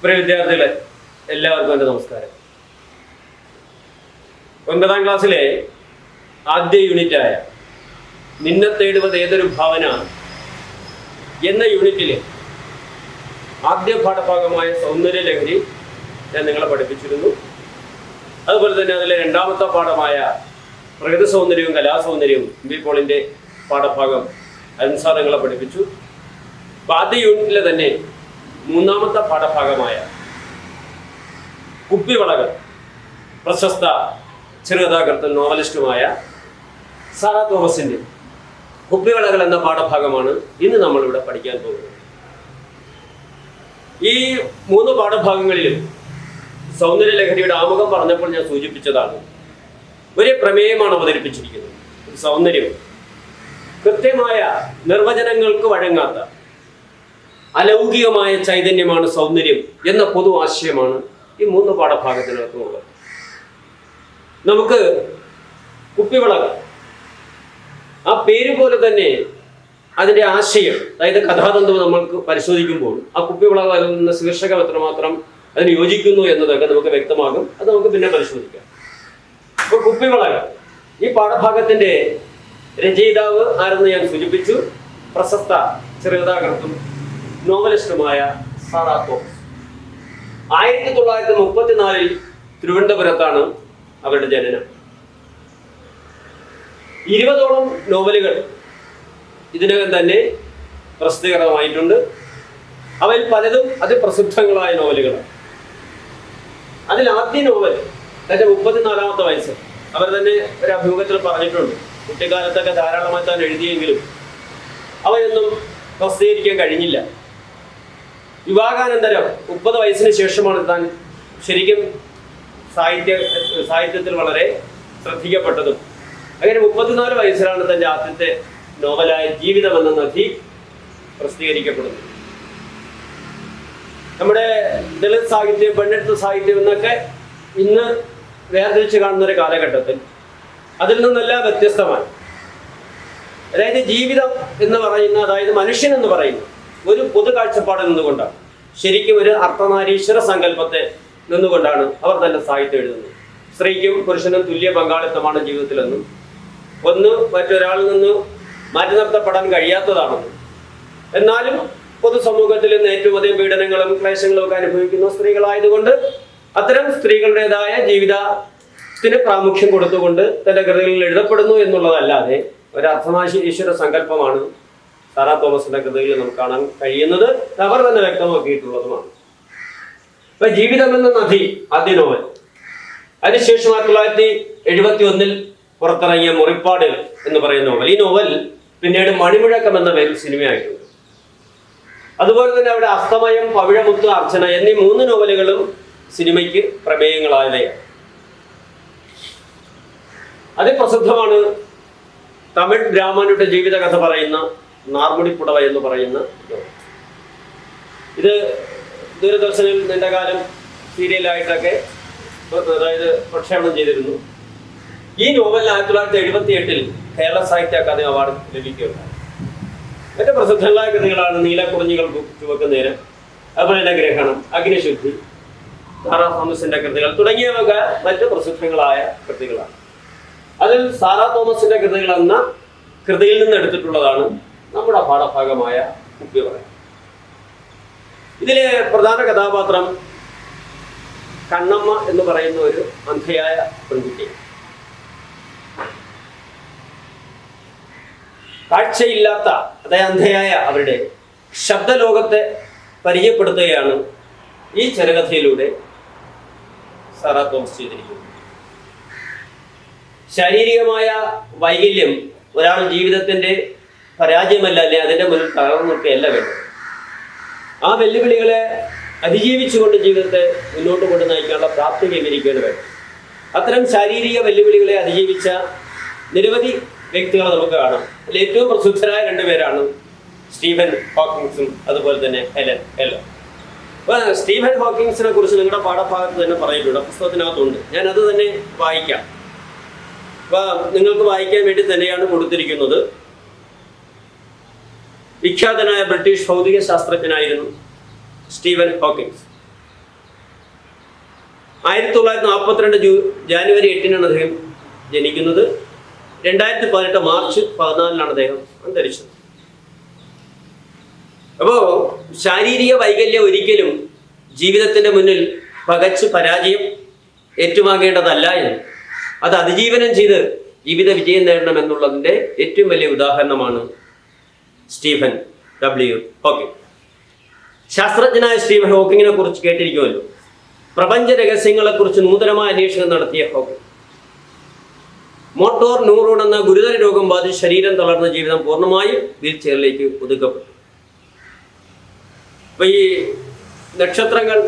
പ്രിയ വിദ്യാർത്ഥികളെ, എല്ലാവർക്കും എൻ്റെ നമസ്കാരം. 9ാം ക്ലാസ്സിലെ ആദ്യ യൂണിറ്റായ നിന്നെ തേടുന്നത് ഏതൊരു ഭാവന എന്ന യൂണിറ്റിലെ ആദ്യ പാഠഭാഗമായ സൗന്ദര്യലഹരി ഞാൻ നിങ്ങളെ പഠിപ്പിച്ചിരുന്നു. അതുപോലെ തന്നെ അതിലെ രണ്ടാമത്തെ പാഠമായ പ്രകൃതി സൗന്ദര്യവും കലാസൗന്ദര്യവും ബി പോളിൻ്റെ പാഠഭാഗം അൻസാർ നിങ്ങളെ പഠിപ്പിച്ചു. അപ്പോൾ ആദ്യ യൂണിറ്റിലെ തന്നെ മൂന്നാമത്തെ പാഠഭാഗമായ കുപ്പിവളകൾ പ്രശസ്ത ചെറുകഥാകൃത്തും നോവലിസ്റ്റുമായ സാറാ തോമസിൻ്റെ കുപ്പിവളകൾ എന്ന പാഠഭാഗമാണ് ഇന്ന് നമ്മളിവിടെ പഠിക്കാൻ പോകുന്നത്. ഈ 3 പാഠഭാഗങ്ങളിലും സൗന്ദര്യലഹരിയുടെ ആമുഖം പറഞ്ഞപ്പോൾ ഞാൻ സൂചിപ്പിച്ചതാണ്. ഒരു പ്രമേയമാണ് അവതരിപ്പിച്ചിരിക്കുന്നത്. സൗന്ദര്യം കൃത്യമായ നിർവചനങ്ങൾക്ക് വഴങ്ങാത്ത അലൗകികമായ ചൈതന്യമാണ് സൗന്ദര്യം എന്ന പൊതു ആശയമാണ് ഈ 3 പാഠഭാഗത്തിനകത്തുള്ളത്. നമുക്ക് കുപ്പിവളകൾ ആ പേര് പോലെ തന്നെ അതിൻ്റെ ആശയം, അതായത് കഥാതന്തു നമ്മൾക്ക് പരിശോധിക്കുമ്പോൾ ആ കുപ്പിവളകൾ എന്ന ശീർഷകം എത്രമാത്രം അതിന് യോജിക്കുന്നു എന്നതൊക്കെ നമുക്ക് വ്യക്തമാകും. അത് നമുക്ക് പിന്നെ പരിശോധിക്കാം. അപ്പോൾ കുപ്പിവളകൾ ഈ പാഠഭാഗത്തിൻ്റെ രചയിതാവ് ആരെന്ന് ഞാൻ സൂചിപ്പിച്ചു. പ്രശസ്ത ചെറുകഥാകൃത്തും നോവലിസ്റ്റുമായ സാറാ തോമസ്. 1934 തിരുവനന്തപുരത്താണ് അവരുടെ ജനനം. 20ഓളം നോവലുകൾ ഇതിനകം തന്നെ പ്രസിദ്ധീകരണമായിട്ടുണ്ട്. അവയിൽ പലതും അതിപ്രസിദ്ധങ്ങളായ നോവലുകളാണ്. അതിൽ ആദ്യ നോവൽ തൻ്റെ 34ാമത്തെ വയസ്സ് അവർ തന്നെ ഒരു അഭിമുഖത്തിൽ പറഞ്ഞിട്ടുണ്ട്. കുട്ടിക്കാലത്തൊക്കെ ധാരാളമായി താൻ എഴുതിയെങ്കിലും അവയൊന്നും പ്രസിദ്ധീകരിക്കാൻ കഴിഞ്ഞില്ല. വിവാഹാനന്തരം 30 വയസ്സിന് ശേഷമാണ് താൻ ശരിക്കും സാഹിത്യത്തിൽ വളരെ ശ്രദ്ധിക്കപ്പെട്ടതും. അങ്ങനെ 34 വയസ്സിലാണ് തൻ്റെ ആദ്യത്തെ നോവലായ ജീവിതം എന്ന നദി പ്രസിദ്ധീകരിക്കപ്പെടുന്നത്. നമ്മുടെ ദളിത് സാഹിത്യം, പെണ്ണെഴുത്ത് സാഹിത്യം എന്നൊക്കെ ഇന്ന് വേർതിരിച്ച് കാണുന്ന ഒരു കാലഘട്ടത്തിൽ അതിൽ നിന്നെല്ലാം വ്യത്യസ്തമായി, അതായത് ജീവിതം എന്ന് പറയുന്ന, അതായത് മനുഷ്യൻ എന്ന് പറയുന്ന ഒരു പൊതു കാഴ്ചപ്പാടിൽ നിന്നുകൊണ്ടാണ്, ശരിക്കും ഒരു അർത്ഥനാരീശ്വര സങ്കല്പത്തെ നിന്നുകൊണ്ടാണ് അവർ തന്നെ സാഹിത്യം എഴുതുന്നത്. സ്ത്രീക്കും പുരുഷനും തുല്യ പങ്കാളിത്തമാണ് ജീവിതത്തിലെന്നും ഒന്ന് മറ്റൊരാളിൽ നിന്ന് മാറ്റി നിർത്തപ്പെടാൻ കഴിയാത്തതാണെന്നും എന്നാലും പൊതുസമൂഹത്തിൽ നിന്ന് ഏറ്റവും അധികം പീഡനങ്ങളും ക്ലേശങ്ങളും ഒക്കെ അനുഭവിക്കുന്ന സ്ത്രീകളായതുകൊണ്ട് അത്തരം സ്ത്രീകളുടേതായ ജീവിതത്തിന് പ്രാമുഖ്യം കൊടുത്തുകൊണ്ട് തൻ്റെ കൃതികളിൽ എഴുതപ്പെടുന്നു എന്നുള്ളതല്ലാതെ ഒരു അർത്ഥനാരീശ്വര സങ്കല്പമാണ് സാറാ തോമസിന്റെ കൃതികളിൽ നമുക്ക് കാണാൻ കഴിയുന്നത്. അവർ തന്നെ വ്യക്തമാക്കിയിട്ടുള്ളതുമാണ്. ഇപ്പൊ ജീവിതം എന്ന നദി ആദ്യ നോവൽ, അതിനുശേഷം 1971 പുറത്തിറങ്ങിയ മുറിപ്പാടുകൾ എന്ന് പറയുന്ന നോവൽ. ഈ നോവൽ പിന്നീട് മണിമുഴക്കം എന്ന പേരിൽ സിനിമയായിട്ടുണ്ട്. അതുപോലെ തന്നെ അവിടെ അസ്തമയം, പവിഴമുത്ത്, അർച്ചന എന്നീ 3 നോവലുകളും സിനിമയ്ക്ക് പ്രമേയങ്ങളായവയാണ്. അതിപ്രസിദ്ധമാണ് തമിഴ് ബ്രാഹ്മണരുടെ ജീവിതകഥ പറയുന്ന നാർമുടിപ്പുടവ എന്ന് പറയുന്ന നോവൽ. ഇത് ദൂരദർശനിൽ നീണ്ടകാലം സീരിയലായിട്ടൊക്കെ അതായത് പ്രക്ഷേപണം ചെയ്തിരുന്നു. ഈ നോവൽ 1978 കേരള സാഹിത്യ അക്കാദമി അവാർഡ് ലഭിക്കുകയുണ്ടായി. മറ്റ് പ്രസിദ്ധങ്ങളായ കൃതികളാണ് നീലക്കുറിഞ്ഞികൾ ചുവക്ക് നേരം, അതുപോലെ തന്നെ ഗ്രഹണം, അഗ്നിശുദ്ധി, സാറാ തോമസിന്റെ കൃതികൾ തുടങ്ങിയവ മറ്റ് പ്രസിദ്ധങ്ങളായ കൃതികളാണ്. അതിൽ സാറാ തോമസിന്റെ കൃതികൾ എന്ന കൃതിയിൽ നിന്ന് എടുത്തിട്ടുള്ളതാണ് നമ്മുടെ പാഠഭാഗമായ കുപ്പിവളകൾ. ഇതിലെ പ്രധാന കഥാപാത്രം കണ്ണമ്മ എന്ന് പറയുന്ന ഒരു അന്ധയായ പെൺകുട്ടി. കാഴ്ചയില്ലാത്ത, അതായത് അന്ധയായ അവരുടെ ശബ്ദലോകത്തെ പരിചയപ്പെടുത്തുകയാണ് ഈ ചെറുകഥയിലൂടെ സാറാ തോമസ് ചെയ്തിരിക്കുന്നത്. ശാരീരികമായ വൈകല്യം ഒരാൾ ജീവിതത്തിൻ്റെ പരാജയമല്ല, അല്ലെ അതിൻ്റെ മുന്നിൽ തളർന്നു നിൽക്കുകയല്ല വേണ്ടത്. ആ വെല്ലുവിളികളെ അതിജീവിച്ചുകൊണ്ട് ജീവിതത്തെ മുന്നോട്ട് കൊണ്ട് നയിക്കാനുള്ള പ്രാപ്തി കൈവരിക്കുകയാണ് വേണ്ടത്. അത്തരം ശാരീരിക വെല്ലുവിളികളെ അതിജീവിച്ച നിരവധി വ്യക്തികളെ നമുക്ക് കാണാം. അതിൽ ഏറ്റവും പ്രസിദ്ധരായ 2 പേരാണ് സ്റ്റീഫൻ ഹോക്കിൻസും അതുപോലെ തന്നെ ഹെലൻ കെല്ലർ. അപ്പോൾ സ്റ്റീഫൻ ഹോക്കിൻസിനെ കുറിച്ച് നിങ്ങളുടെ പാഠഭാഗത്ത് തന്നെ പറഞ്ഞിട്ടുണ്ട്, പുസ്തകത്തിനകത്തുണ്ട്. ഞാനത് തന്നെ വായിക്കാം. അപ്പോൾ നിങ്ങൾക്ക് വായിക്കാൻ വേണ്ടി തന്നെയാണ് കൊടുത്തിരിക്കുന്നത്. വിഖ്യാതനായ ബ്രിട്ടീഷ് ഭൗതിക ശാസ്ത്രജ്ഞനായിരുന്നു സ്റ്റീഫൻ ഹോക്കിൻസ്. 1942 ജാനുവരി 8-നാണ് അദ്ദേഹം ജനിക്കുന്നത്. 2018 മാർച്ച് 14-നാണ് അദ്ദേഹം അന്തരിച്ചത്. അപ്പോൾ ശാരീരിക വൈകല്യം ഒരിക്കലും ജീവിതത്തിൻ്റെ മുന്നിൽ പകച്ച് പരാജയം ഏറ്റുവാങ്ങേണ്ടതല്ല എന്ന്, അത് അതിജീവനം ചെയ്ത് ജീവിത വിജയം നേടണമെന്നുള്ളതിൻ്റെ ഏറ്റവും വലിയ ഉദാഹരണമാണ് സ്റ്റീഫൻ ഡബ്ല്യു ഹോക്കിംഗ്. ശാസ്ത്രജ്ഞനായ സ്റ്റീഫൻ ഹോക്കിങ്ങിനെ കുറിച്ച് കേട്ടിരിക്കുമല്ലോ. പ്രപഞ്ച രഹസ്യങ്ങളെക്കുറിച്ച് നൂതനമായ അന്വേഷണം നടത്തിയ ഹോക്കിംഗ് മോട്ടോർ ന്യൂറോൺ എന്ന ഗുരുതര രോഗം ബാധിച്ച് ശരീരം തളർന്ന ജീവിതം പൂർണ്ണമായും വീൽ ചെയറിലേക്ക് ഒതുക്കപ്പെട്ടു. അപ്പൊ ഈ നക്ഷത്രങ്ങൾ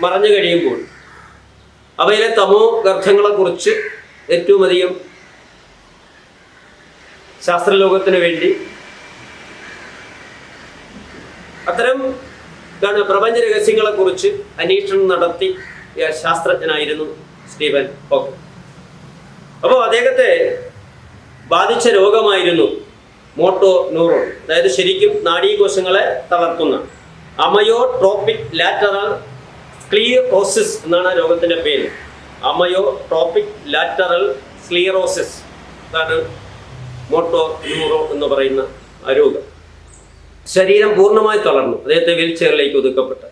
മറഞ്ഞു കഴിയുമ്പോൾ അവയിലെ തമോ ഗർത്തങ്ങളെക്കുറിച്ച് ഏറ്റവും അധികം ശാസ്ത്രലോകത്തിന് വേണ്ടി അത്തരം പ്രപഞ്ച രഹസ്യങ്ങളെക്കുറിച്ച് അന്വേഷണം നടത്തിയ ശാസ്ത്രജ്ഞനായിരുന്നു സ്റ്റീഫൻ ഹോക്കിംഗ്. അപ്പോൾ അദ്ദേഹത്തെ ബാധിച്ച രോഗമായിരുന്നു മോട്ടോ ന്യൂറോൺ, അതായത് ശരിക്കും നാഡീകോശങ്ങളെ തളർത്തുന്ന അമയോട്രോപിക് ലാറ്ററൽ സ്ക്ലീറോസിസ് എന്നാണ് ആ രോഗത്തിൻ്റെ പേര്. അമയോട്രോപിക് ലാറ്ററൽ സ്ക്ലീറോസിസ്, അതാണ് മോട്ടോ ന്യൂറോൺ എന്ന് പറയുന്ന ആ രോഗം. ശരീരം പൂർണ്ണമായി തളർന്നു, അദ്ദേഹത്തെ വീൽ ചെയറിലേക്ക് ഒതുക്കപ്പെട്ടു.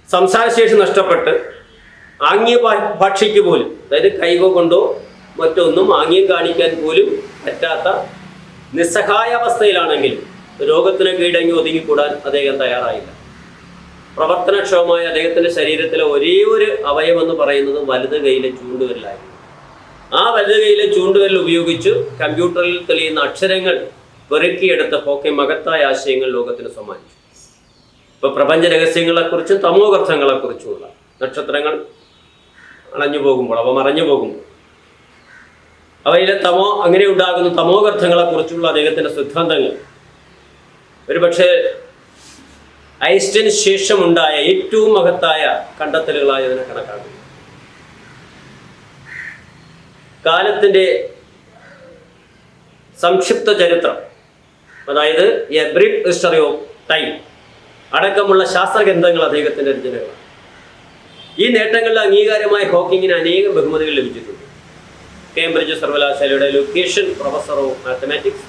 സംസാരശേഷി നഷ്ടപ്പെട്ട് ആംഗ്യ ഭാഷയ്ക്ക് പോലും, അതായത് കൈകോ കൊണ്ടോ മറ്റൊന്നും ആംഗ്യം കാണിക്കാൻ പോലും പറ്റാത്ത നിസ്സഹായാവസ്ഥയിലാണെങ്കിലും രോഗത്തിന് കീഴടങ്ങി ഒതുങ്ങിക്കൂടാൻ അദ്ദേഹം തയ്യാറായില്ല. പ്രവർത്തനക്ഷമമായ അദ്ദേഹത്തിൻ്റെ ശരീരത്തിലെ ഒരേ ഒരു അവയവെന്ന് പറയുന്നത് വലത് കൈയിലെ ചൂണ്ടുവിരലായിരുന്നു. ആ വലത് കൈയിലെ ചൂണ്ടുവിരൽ ഉപയോഗിച്ച് കമ്പ്യൂട്ടറിൽ തെളിയുന്ന അക്ഷരങ്ങൾ പെറുക്കിയെടുത്ത ഹോക്കിംഗ് മഹത്തായ ആശയങ്ങൾ ലോകത്തിന് സമ്മാനിച്ചു. ഇപ്പോൾ പ്രപഞ്ച രഹസ്യങ്ങളെക്കുറിച്ചും തമോഗർത്തങ്ങളെക്കുറിച്ചുമുള്ള നക്ഷത്രങ്ങൾ അണഞ്ഞു പോകുമ്പോൾ, അവ മറഞ്ഞു പോകുമ്പോൾ അവയിലെ അങ്ങനെ ഉണ്ടാകുന്ന തമോഗർത്തങ്ങളെക്കുറിച്ചുള്ള അദ്ദേഹത്തിൻ്റെ സിദ്ധാന്തങ്ങൾ ഒരുപക്ഷെ ഐൻസ്റ്റൈന് ശേഷം ഉണ്ടായ ഏറ്റവും മഹത്തായ കണ്ടെത്തലുകളായി അതിനെ കണക്കാക്കുന്നു. കാലത്തിൻ്റെ സംക്ഷിപ്ത ചരിത്രം, അതായത് A brief history of time അടക്കമുള്ള ശാസ്ത്രഗ്രന്ഥങ്ങൾ അദ്ദേഹത്തിൻ്റെ രചനകളാണ്. ഈ നേട്ടങ്ങളുടെ അംഗീകാരമായി ഹോക്കിങ്ങിന് അനേകം ബഹുമതികൾ ലഭിച്ചിട്ടുണ്ട്. കേംബ്രിഡ്ജ് സർവകലാശാലയുടെ ലൊക്കേഷൻ പ്രൊഫസർ ഓഫ് മാത്തമാറ്റിക്സ്,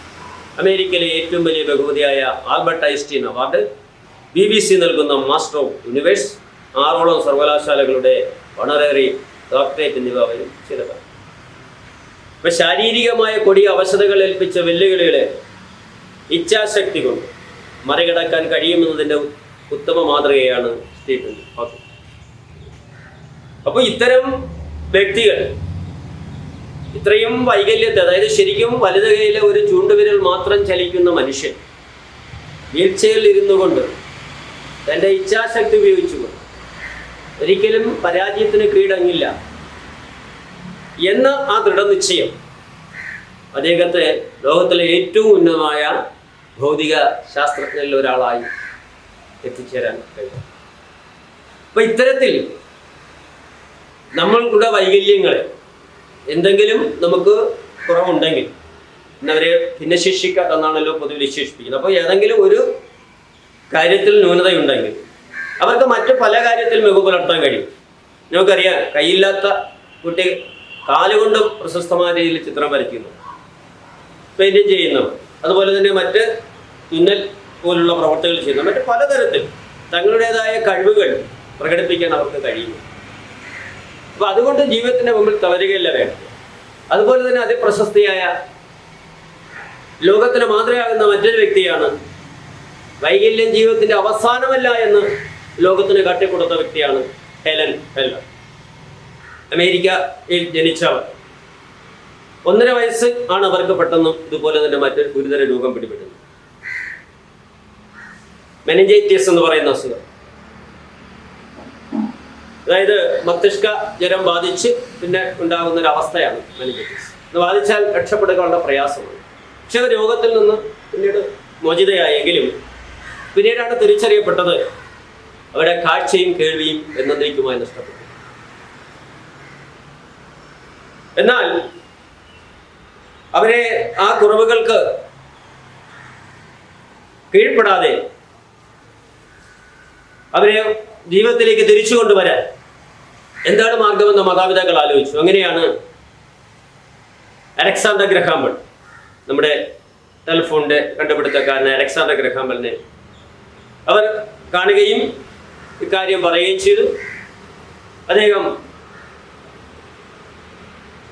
അമേരിക്കയിലെ ഏറ്റവും വലിയ ബഹുമതിയായ ആൽബർട്ട് ഐൻസ്റ്റീൻ അവാർഡ്, BBC നൽകുന്ന മാസ്റ്റർ ഓഫ് യൂണിവേഴ്സ്, 6ഓളം സർവകലാശാലകളുടെ ഓണററി ഡോക്ടറേറ്റ് എന്നിവ അവരും ചിലതാണ്. ഇപ്പം ശാരീരികമായ കൊടിയ അവശതകൾ ഏൽപ്പിച്ച വെല്ലുവിളികളെ ഇച്ഛാശക്തി കൊണ്ട് മറികടക്കാൻ കഴിയുമെന്നതിൻ്റെ ഉത്തമ മാതൃകയാണ് സ്റ്റീഫൻ ഹോക്കിംഗ്. അപ്പോൾ ഇത്തരം വ്യക്തികൾ ഇത്രയും വൈകല്യത്തെ, അതായത് ശരിക്കും വലത് കൈയിലെ ഒരു ചൂണ്ടുവിരൽ മാത്രം ചലിക്കുന്ന മനുഷ്യൻ വീൽ ചെയറിൽ ഇരുന്നു കൊണ്ട് തൻ്റെ ഇച്ഛാശക്തി ഉപയോഗിച്ചുകൊണ്ട് ഒരിക്കലും പരാജയത്തിന് കീഴടങ്ങില്ല എന്ന ആ ദൃഢനിശ്ചയം അദ്ദേഹത്തെ ലോകത്തിലെ ഏറ്റവും ഉന്നതമായ ഭൗതിക ശാസ്ത്രജ്ഞരിൽ ഒരാളായി എത്തിച്ചേരാൻ കഴിയും. അപ്പം ഇത്തരത്തിൽ നമ്മൾക്കുള്ള വൈകല്യങ്ങളെ എന്തെങ്കിലും നമുക്ക് കുറവുണ്ടെങ്കിൽ എന്നവരെ ഭിന്നശേഷിക്കാട്ടെന്നാണല്ലോ പൊതുവിൽ വിശേഷിപ്പിക്കുന്നത്. അപ്പോൾ ഏതെങ്കിലും ഒരു കാര്യത്തിൽ ന്യൂനതയുണ്ടെങ്കിൽ അവർക്ക് മറ്റു പല കാര്യത്തിൽ മികവ് പുലർത്താൻ കഴിയും. നമുക്കറിയാം, കൈയില്ലാത്ത കുട്ടി കാലുകൊണ്ട് പ്രശസ്തമായ രീതിയിൽ ചിത്രം വരയ്ക്കുന്നു, പെയിൻറ്റിങ് ചെയ്യുന്നവർ, അതുപോലെ തന്നെ മറ്റ് തുന്നൽ പോലുള്ള പ്രവർത്തികൾ ചെയ്യുന്ന മറ്റ് പലതരത്തിൽ തങ്ങളുടേതായ കഴിവുകൾ പ്രകടിപ്പിക്കാൻ അവർക്ക് കഴിയുന്നു. അപ്പോൾ അതുകൊണ്ട് ജീവിതത്തിൻ്റെ മുമ്പിൽ തളരുകയല്ല വേണം. അതുപോലെ തന്നെ അതിപ്രശസ്തിയായ ലോകത്തിന് മാതൃകയാകുന്ന മറ്റൊരു വ്യക്തിയാണ്, വൈകല്യം ജീവിതത്തിൻ്റെ അവസാനമല്ല എന്ന് ലോകത്തിന് കാട്ടിക്കൊടുത്ത വ്യക്തിയാണ് ഹെലൻ കെല്ലർ. അമേരിക്കയിൽ ജനിച്ചവർ. 1.5 വയസ്സ് ആണ് അവർക്ക് പെട്ടെന്ന് ഇതുപോലെ തന്നെ മറ്റൊരു ഗുരുതര രോഗം പിടിപെടുന്നത്, മെനിഞ്ചൈറ്റിസ് എന്ന് പറയുന്ന അസുഖം. അതായത് മസ്തിഷ്ക ജ്വരം ബാധിച്ച് പിന്നെ ഉണ്ടാകുന്ന ഒരു അവസ്ഥയാണ് മെനിഞ്ചൈറ്റിസ്. ഇത് ബാധിച്ചാൽ രക്ഷപ്പെടുക വളരെ പ്രയാസമാണ്. പക്ഷെ അത് രോഗത്തിൽ നിന്ന് പിന്നീട് മോചിതയായെങ്കിലും പിന്നീടാണ് തിരിച്ചറിയപ്പെട്ടത് അവരുടെ കാഴ്ചയും കേൾവിയും എന്നേക്കുമായി നഷ്ടപ്പെട്ടു. എന്നാൽ അവരെ ആ കുറവുകൾക്ക് കീഴ്പ്പെടാതെ അവരെ ജീവിതത്തിലേക്ക് തിരിച്ചു കൊണ്ടുവരാൻ എന്താണ് മാർഗമെന്ന് മാതാപിതാക്കൾ ആലോചിച്ചു. അങ്ങനെയാണ് അലക്സാണ്ടർ ഗ്രഹാം ബെൽ, നമ്മുടെ ടെലിഫോണിന്റെ കണ്ടുപിടുത്തക്കാരൻ അലക്സാണ്ടർ ഗ്രഹാം ബെല്ലിനെ അവർ കാണുകയും ഇക്കാര്യം പറയുകയും ചെയ്തു. അദ്ദേഹം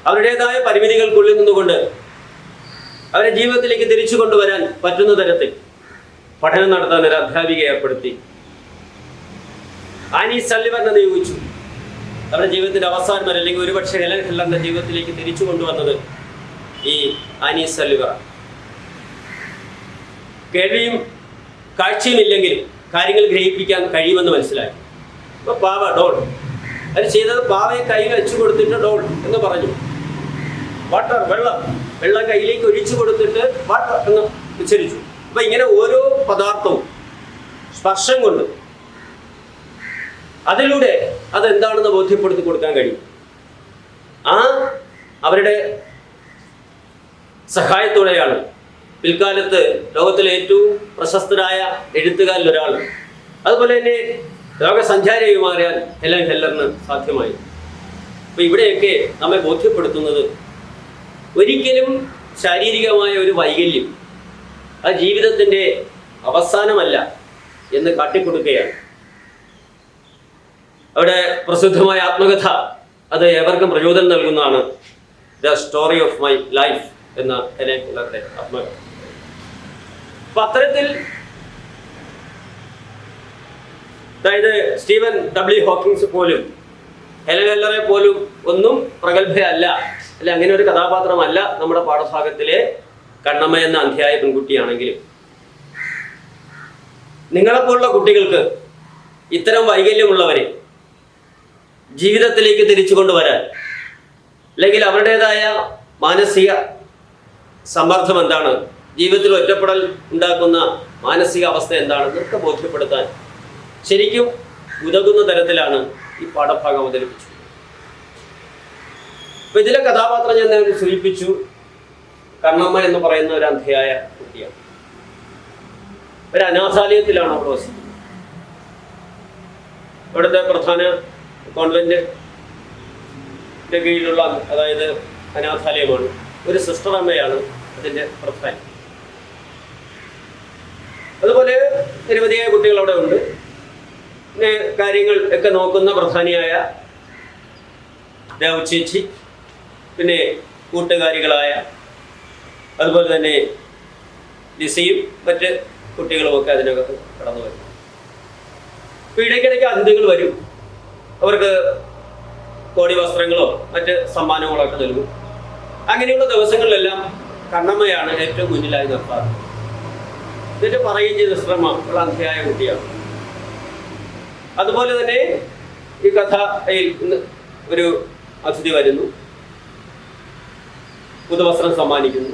അവരുടേതായ പരിമിതികൾക്കുള്ളിൽ നിന്നുകൊണ്ട് അവരെ ജീവിതത്തിലേക്ക് തിരിച്ചു കൊണ്ടുവരാൻ പറ്റുന്ന തരത്തിൽ പഠനം നടത്താൻ ഒരു അധ്യാപികയെ ഏർപ്പെടുത്തി. ആനി സള്ളിവറിനെ നിയോഗിച്ചു. അവരുടെ ജീവിതത്തിന്റെ അവസാനം വരെ, അല്ലെങ്കിൽ ഒരുപക്ഷെ ഹെലൻ കെല്ലറിന്റെ ജീവിതത്തിലേക്ക് തിരിച്ചു കൊണ്ടുവന്നത് ഈ ആനി സള്ളിവർ. കേൾവിയും കാഴ്ചയും ഇല്ലെങ്കിലും കാര്യങ്ങൾ ഗ്രഹിപ്പിക്കാൻ കഴിയുമെന്ന് മനസ്സിലായി. അപ്പൊ പാവ ഡോൾ അത് ചെയ്തത് പാവയെ കയ്യിൽ വെച്ചു കൊടുത്തിട്ട് ഡോൾ എന്ന് പറഞ്ഞു. വാട്ടർ, വെള്ളം കയ്യിലേക്ക് ഒഴിച്ചു കൊടുത്തിട്ട് വാട്ടർ എന്ന് ഉച്ചരിച്ചു. അപ്പൊ ഇങ്ങനെ ഓരോ പദാർത്ഥവും സ്പർശം കൊണ്ട് അതിലൂടെ അതെന്താണെന്ന് ബോധ്യപ്പെടുത്തി കൊടുക്കാൻ കഴിയും. ആ അവരുടെ സഹായത്തോടെയാണ് പിൽക്കാലത്ത് ലോകത്തിലെ ഏറ്റവും പ്രശസ്തരായ എഴുത്തുകാരിൽ ഒരാൾ, അതുപോലെ തന്നെ ലോകസഞ്ചാരിയായി മാറിയാൽ ഹെലൻ കെല്ലറിന് സാധ്യമായി. അപ്പൊ ഇവിടെയൊക്കെ നമ്മെ ബോധ്യപ്പെടുത്തുന്നത് ഒരിക്കലും ശാരീരികമായ ഒരു വൈകല്യം ആ ജീവിതത്തിൻ്റെ അവസാനമല്ല എന്ന് കാട്ടിക്കൊടുക്കുകയാണ്. അവിടെ പ്രസിദ്ധമായ ആത്മകഥ അത് ഏവർക്കും പ്രചോദനം നൽകുന്നതാണ്. The story of my life എന്ന ഹെലൻ കെല്ലറുടെ ആത്മകഥ. അപ്പൊ അത്തരത്തിൽ അതായത് സ്റ്റീവൻ ഡബ്ല്യു ഹോക്കിൻസ് പോലും ഹെലൻ കെല്ലറെ പോലും ഒന്നും പ്രഗത്ഭയല്ല, അല്ലെ അങ്ങനെ ഒരു കഥാപാത്രമല്ല നമ്മുടെ പാഠഭാഗത്തിലെ കണ്ണമ്മ എന്ന അധ്യായ പെൺകുട്ടിയാണെങ്കിലും നിങ്ങളെപ്പോലുള്ള കുട്ടികൾക്ക് ഇത്തരം വൈകല്യമുള്ളവരെ ജീവിതത്തിലേക്ക് തിരിച്ചു കൊണ്ടുവരാൻ, അല്ലെങ്കിൽ അവരുടേതായ മാനസിക സമ്മർദ്ദം എന്താണ്, ജീവിതത്തിൽ ഒറ്റപ്പെടൽ ഉണ്ടാക്കുന്ന മാനസിക അവസ്ഥ എന്താണെന്നൊക്കെ ബോധ്യപ്പെടുത്താൻ ശരിക്കും ഉതകുന്ന തരത്തിലാണ് ഈ പാഠഭാഗം അവതരിപ്പിച്ചത്. അപ്പൊ ഇതിലെ കഥാപാത്രം ഞാൻ നേരത്തെ സൂചിപ്പിച്ചു, കണ്ണമ്മ എന്ന് പറയുന്ന ഒരു അന്ധയായ കുട്ടിയാണ്. ഒരു അനാഥാലയത്തിലാണ് അവിടെ വസിക്കുന്നത്. ഇവിടുത്തെ പ്രധാന കോൺവെന്റിന്റെ കീഴിലുള്ള, അതായത് അനാഥാലയമാണ്. ഒരു സിസ്റ്റർ അമ്മയാണ് അതിന്റെ പ്രധാനം. അതുപോലെ നിരവധിയായ കുട്ടികൾ അവിടെ ഉണ്ട്. പിന്നെ കാര്യങ്ങൾ ഒക്കെ നോക്കുന്ന പ്രധാനിയായ ദേവ് ചേച്ചി, പിന്നെ കൂട്ടുകാരികളായ അതുപോലെ തന്നെ ലിസിയും മറ്റ് കുട്ടികളുമൊക്കെ അതിനകത്ത് കടന്നു വരും. അപ്പോൾ ഇടയ്ക്കിടയ്ക്ക് അതിഥികൾ വരും. അവർക്ക് കോടി വസ്ത്രങ്ങളോ മറ്റ് സമ്മാനങ്ങളോ ഒക്കെ നൽകും. അങ്ങനെയുള്ള ദിവസങ്ങളിലെല്ലാം കണ്ണമ്മയാണ് ഏറ്റവും മുന്നിലായി നിർത്താറ്. എന്നിട്ട് പറയുകയും ചെയ്ത ശ്രമ ഉള്ള അന്ധയായ കുട്ടിയാണ്. അതുപോലെ തന്നെ ഈ കഥയിൽ ഒരു അതിഥി വരുന്നു, പുതുവസ്ത്രം സമ്മാനിക്കുന്നു.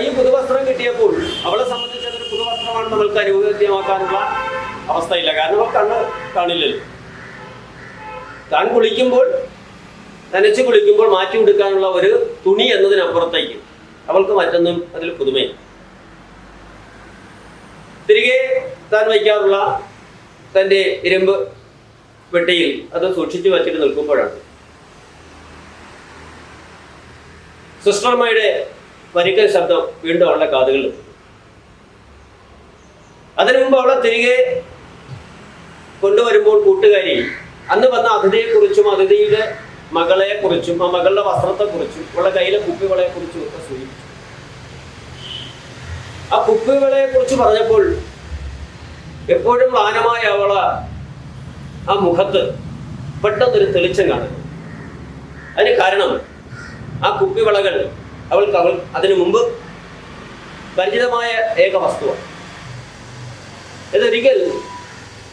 ഈ പുതുവസ്ത്രം കിട്ടിയപ്പോൾ അവളെ സംബന്ധിച്ച് അതൊരു പുതുവസ്ത്രമാണ് നമ്മൾക്ക് അനുഭവമാക്കാനുള്ള അവസ്ഥയില്ല. കാരണം അവൾ കണ്ണ് കാണില്ലല്ലോ. താൻ കുളിക്കുമ്പോൾ, നനച്ച് കുളിക്കുമ്പോൾ മാറ്റി കൊടുക്കാനുള്ള ഒരു തുണി എന്നതിനപ്പുറത്തേക്ക് അവൾക്ക് മറ്റൊന്നും അതിൽ പുതുമയില്ല. തിരികെ താൻ വയ്ക്കാറുള്ള തൻ്റെ ഇരുമ്പ് പെട്ടിയിൽ അത് സൂക്ഷിച്ചു വച്ചിട്ട് നിൽക്കുമ്പോഴാണ് സിസ്റ്റർമ്മയുടെ വരിക്കൽ ശബ്ദം വീണ്ടും അവളുടെ കാതുകളിൽ. അതിനു മുമ്പ് അവളെ തിരികെ കൊണ്ടുവരുമ്പോൾ കൂട്ടുകാരി അന്ന് വന്ന അതിഥിയെക്കുറിച്ചും അതിഥിയുടെ മകളെക്കുറിച്ചും ആ മകളുടെ വസ്ത്രത്തെക്കുറിച്ചും അവളുടെ കയ്യിലെ കുപ്പികളെക്കുറിച്ചും ഒക്കെ സൂചിപ്പിച്ചു. ആ കുപ്പികളെക്കുറിച്ച് പറഞ്ഞപ്പോൾ എപ്പോഴും മ്ലാനമായ അവള ആ മുഖത്ത് പെട്ടെന്നൊരു തെളിച്ചം കാണുന്നു. അതിന് കാരണം ആ കുപ്പിവളകൾ അവൾ അതിനു മുമ്പ് പരിചിതമായ ഏക വസ്തുവാണ്. ഇതൊരിക്കൽ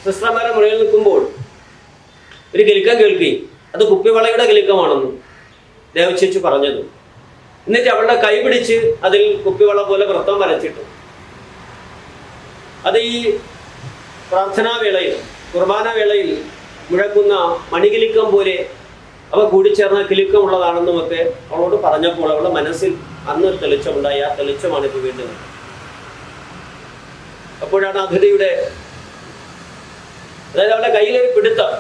സിസ്റ്റർമാരെ മുകളിൽ നിൽക്കുമ്പോൾ ഒരു കിലുക്കം കേൾക്കുകയും അത് കുപ്പിവളയുടെ കിലുക്കമാണെന്നും ദേവചേച്ചി പറഞ്ഞതും, എന്നിട്ട് അവളുടെ കൈ പിടിച്ച് അതിൽ കുപ്പിവള പോലെ വൃത്തം വരച്ചിട്ടു. അത് ഈ പ്രാർത്ഥനാവേളയിൽ, കുർബാന വേളയിൽ മുഴക്കുന്ന മണികിലുക്കം പോലെ അവ കൂടിച്ചേർന്ന കിലുക്കമുള്ളതാണെന്നുമൊക്കെ അവളോട് പറഞ്ഞപ്പോൾ അവളുടെ മനസ്സിൽ അന്നൊരു തെളിച്ചമുണ്ടായി. ആ തെളിച്ചമാണ് ഇപ്പോൾ വീണ്ടും. അപ്പോഴാണ് അതിഥിയുടെ അതായത് അവളുടെ കയ്യിലൊരു പിടുത്തം,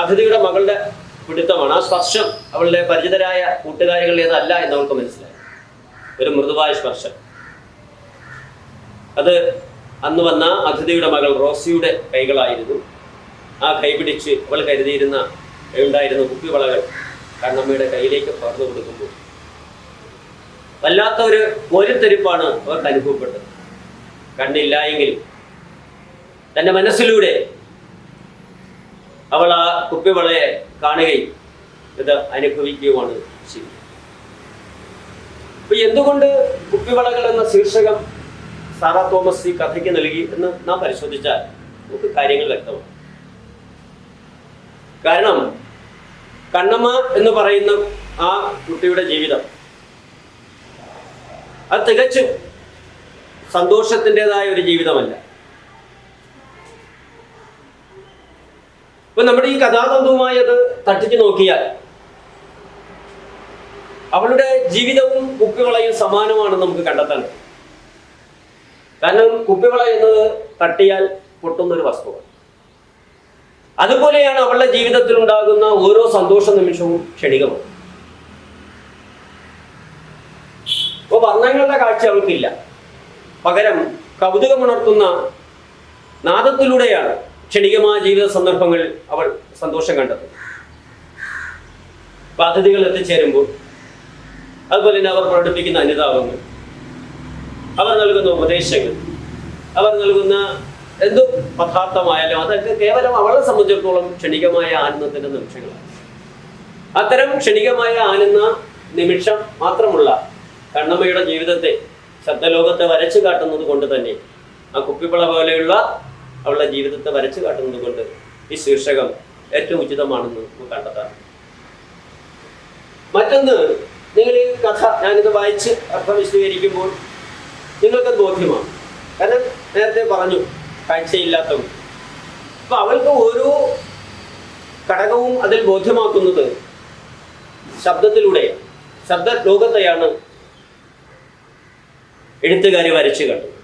അതിഥിയുടെ മകളുടെ പിടുത്തമാണ്. ആ സ്പർശം അവളുടെ പരിചിതരായ കൂട്ടുകാരികളേതല്ല എന്ന് അവൾക്ക് മനസ്സിലായി. ഒരു മൃദുവായ സ്പർശം. അത് അന്ന് വന്ന അതിഥിയുടെ മകൾ റോസിയുടെ കൈകളായിരുന്നു. ആ കൈ പിടിച്ച് അവൾ ഉണ്ടായിരുന്ന കുപ്പിവളകൾ കണ്ണമ്മയുടെ കയ്യിലേക്ക് പകർന്നു കൊടുക്കുമ്പോൾ വല്ലാത്ത ഒരു കോരിത്തെരിപ്പാണ് അവർക്ക് അനുഭവപ്പെട്ടത്. കണ്ണില്ലായെങ്കിലും തൻ്റെ മനസ്സിലൂടെ അവൾ ആ കുപ്പിവളയെ കാണുകയും ഇത് അനുഭവിക്കുകയുമാണ് ചെയ്യുന്നത്. അപ്പൊ എന്തുകൊണ്ട് കുപ്പിവളകൾ എന്ന ശീർഷകം സാറാ തോമസ് ഈ കഥയ്ക്ക് നൽകി എന്ന് നാം പരിശോധിച്ചാൽ നമുക്ക് കാര്യങ്ങൾ വ്യക്തമാണ്. കാരണം കണ്ണമ്മ എന്ന് പറയുന്ന ആ കുട്ടിയുടെ ജീവിതം അത് തികച്ചും സന്തോഷത്തിൻ്റെതായ ഒരു ജീവിതമല്ല. ഇപ്പൊ നമ്മുടെ ഈ കഥാതന്തുവുമായി അത് തട്ടിച്ചു നോക്കിയാൽ അവളുടെ ജീവിതവും കുപ്പിവളയും സമാനമാണെന്ന് നമുക്ക് കണ്ടെത്താൻ കഴിയും. കാരണം കുപ്പിവള എന്നത് തട്ടിയാൽ പൊട്ടുന്നൊരു വസ്തുവാണ്. അതുപോലെയാണ് അവളുടെ ജീവിതത്തിൽ ഉണ്ടാകുന്ന ഓരോ സന്തോഷ നിമിഷവും ക്ഷണികമാണ്. അപ്പോൾ വർണ്ണങ്ങളുടെ കാഴ്ച അവൾക്കില്ല. പകരം കൗതുകമുണർത്തുന്ന നാദത്തിലൂടെയാണ് ക്ഷണികമായ ജീവിത സന്ദർഭങ്ങളിൽ അവൾ സന്തോഷം കണ്ടെത്തുന്നത്. അതിഥികൾ എത്തിച്ചേരുമ്പോൾ അതുപോലെ തന്നെ അവർ പ്രകടിപ്പിക്കുന്ന അനുതാപങ്ങൾ, അവർ നൽകുന്ന ഉപദേശങ്ങൾ, അവർ നൽകുന്ന എന്തു പദാർത്ഥമായാലും അതൊക്കെ കേവലം അവളെ സംബന്ധിച്ചിടത്തോളം ക്ഷണികമായ ആനന്ദത്തിന്റെ നിമിഷങ്ങളാണ്. അത്തരം ക്ഷണികമായ ആനന്ദ നിമിഷം മാത്രമുള്ള കണ്ണമ്മയുടെ ജീവിതത്തെ, ശബ്ദലോകത്തെ വരച്ചു കാട്ടുന്നത് കൊണ്ട് തന്നെ, ആ കുപ്പിപ്പള പോലെയുള്ള അവളുടെ ജീവിതത്തെ വരച്ചു കാട്ടുന്നത് കൊണ്ട് ഈ ശീർഷകം ഏറ്റവും ഉചിതമാണെന്ന് നമുക്ക് കണ്ടെത്താം. മറ്റൊന്ന്, നിങ്ങൾ ഈ കഥ ഞാനിത് വായിച്ച് അർത്ഥം വിശദീകരിക്കുമ്പോൾ നിങ്ങൾക്കത് ബോധ്യമാണ്. കാരണം നേരത്തെ പറഞ്ഞു കാഴ്ചയില്ലാത്തവർ. അപ്പൊ അവൾക്ക് ഓരോ ഘടകവും അതിൽ ബോധ്യമാക്കുന്നത് ശബ്ദത്തിലൂടെയാണ്. ശബ്ദ ലോകത്തെയാണ് എഴുത്തുകാരി വരച്ചു കണ്ടത്.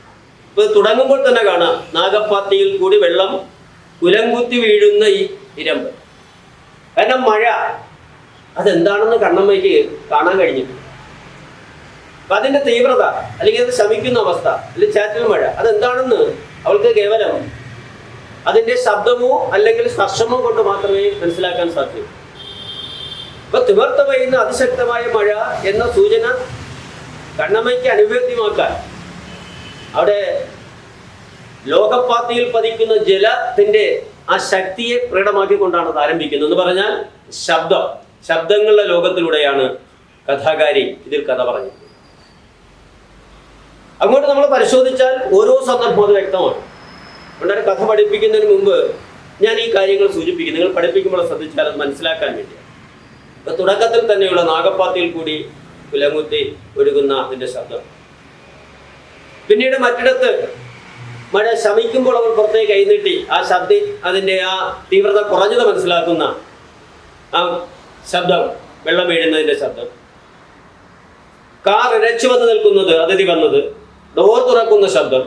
ഇപ്പൊ തുടങ്ങുമ്പോൾ തന്നെ കാണാം, നാഗപ്പാത്തിയിൽ കൂടി വെള്ളം കുലംകുത്തി വീഴുന്ന ഈ ഇരമ്പ്. കാരണം മഴ അതെന്താണെന്ന് കണ്ണമ്മയ്ക്ക് കാണാൻ കഴിഞ്ഞിട്ടുണ്ട്. അപ്പൊ അതിന്റെ തീവ്രത, അല്ലെങ്കിൽ അത് ശമിക്കുന്ന അവസ്ഥ, അല്ലെങ്കിൽ ചാറ്റൽ മഴ അതെന്താണെന്ന് അവൾക്ക് കേവലം അതിന്റെ ശബ്ദമോ അല്ലെങ്കിൽ സ്പർശമോ കൊണ്ട് മാത്രമേ മനസ്സിലാക്കാൻ സാധ്യൂ. ഇപ്പൊ തിമിർത്ത പെയ്യുന്ന അതിശക്തമായ മഴ എന്ന സൂചന കണ്ണമ്മയ്ക്ക് അനുഭവ്യമാക്കാൻ അവിടെ ലോകപ്പാത്തിയിൽ പതിക്കുന്ന ജലത്തിന്റെ ആ ശക്തിയെ പ്രകടമാക്കിക്കൊണ്ടാണ് അത് ആരംഭിക്കുന്നത്. എന്ന് പറഞ്ഞാൽ ശബ്ദങ്ങളുടെ ലോകത്തിലൂടെയാണ് കഥാകാരി ഇതിൽ കഥ പറഞ്ഞത്. അങ്ങോട്ട് നമ്മൾ പരിശോധിച്ചാൽ ഓരോ സന്ദർഭവും അത് വ്യക്തമാണ്. അതുകൊണ്ട് കഥ പഠിപ്പിക്കുന്നതിന് മുമ്പ് ഞാൻ ഈ കാര്യങ്ങൾ സൂചിപ്പിക്കും. നിങ്ങൾ പഠിപ്പിക്കുമ്പോൾ ശ്രദ്ധിച്ചാൽ അത് മനസ്സിലാക്കാൻ വേണ്ടിയാണ്. ഇപ്പൊ തുടക്കത്തിൽ തന്നെയുള്ള നാഗപ്പാത്തിയിൽ കൂടി കുലമുത്തി ഒഴുകുന്ന അതിന്റെ ശബ്ദം. പിന്നീട് മറ്റിടത്ത് മഴ ശമിക്കുമ്പോൾ അവൾ പുറത്തേക്ക് കൈനീട്ടി ആ അതിന്റെ ആ തീവ്രത കുറഞ്ഞത് മനസ്സിലാക്കുന്ന ആ ശബ്ദം, വെള്ളം വീഴുന്നതിന്റെ ശബ്ദം. കാർ ഇരച്ചു വന്ന് നിൽക്കുന്നത്, അതിഥി വന്നത്, ഡോർ തുറക്കുന്ന ശബ്ദം.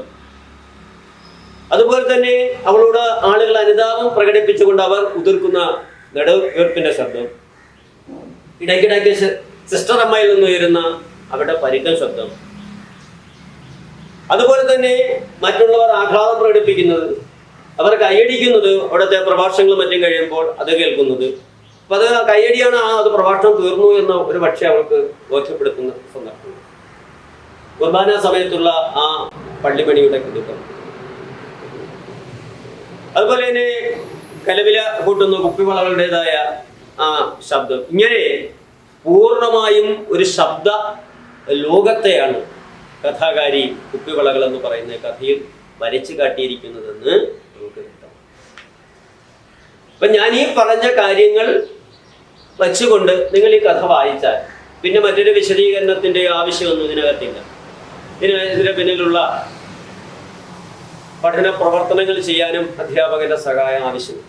അതുപോലെ തന്നെ അവളോട് ആളുകൾ അനുതാപം പ്രകടിപ്പിച്ചുകൊണ്ട് അവർ ഉതിർക്കുന്ന നെടുവീർപ്പിന്റെ ശബ്ദം. ഇടയ്ക്കിടയ്ക്ക് സിസ്റ്റർ അമ്മയിൽ നിന്ന് ഉയരുന്ന അവരുടെ പരിക്കൽ ശബ്ദം. അതുപോലെ തന്നെ മറ്റുള്ളവർ ആഹ്ലാദം പ്രകടിപ്പിക്കുന്നത്, അവർ കൈയടിക്കുന്നത്, അവിടുത്തെ പ്രഭാഷണങ്ങളും മറ്റും കഴിയുമ്പോൾ അത് കേൾക്കുന്നത്. അപ്പൊ അത് കൈയടിയാണ്, അത് പ്രഭാഷണം തീർന്നു എന്ന് ഒരു പക്ഷേ അവൾക്ക് ബോധ്യപ്പെടുത്തുന്ന സന്ദർഭം. കുർബാന സമയത്തുള്ള ആ പള്ളിമണിയുടെ കിടുക്കം. അതുപോലെ തന്നെ കലവില കൂട്ടുന്ന കുപ്പിവളകളുടേതായ ആ ശബ്ദം. ഇങ്ങനെ പൂർണ്ണമായും ഒരു ശബ്ദ ലോകത്തെയാണ് കഥാകാരി കുപ്പിവളകൾ എന്ന് പറയുന്ന കഥയിൽ വരച്ചു കാട്ടിയിരിക്കുന്നതെന്ന് നമുക്ക് വ്യക്തമാണ്. അപ്പൊ ഞാൻ ഈ പറഞ്ഞ കാര്യങ്ങൾ വച്ചുകൊണ്ട് നിങ്ങൾ ഈ കഥ വായിച്ചാൽ പിന്നെ മറ്റൊരു വിശദീകരണത്തിന്റെ ആവശ്യമൊന്നും ഇതിനകത്തില്ല. ഇതിന് പിന്നിലുള്ള പഠന പ്രവർത്തനങ്ങൾ ചെയ്യാനും അധ്യാപകന്റെ സഹായം ആവശ്യമില്ല.